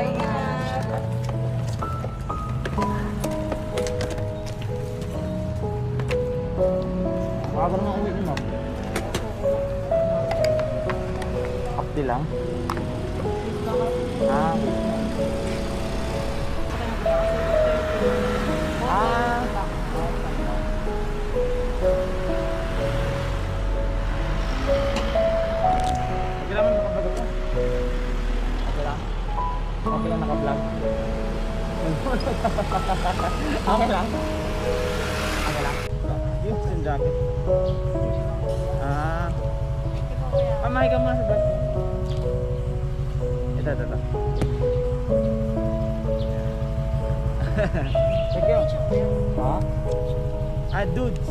Ingat. Baka ba naman uwi ni ma'am? Updi lang? Ah. Ah. Okay lang naka-vlog ako. Okay lang? Okay lang naka-vlog? Okay lang? Okay lang? Yung jacket. Ah. Pamahay ka muna sa vlog. Ito. Thank you. Ha? Ah, dudes.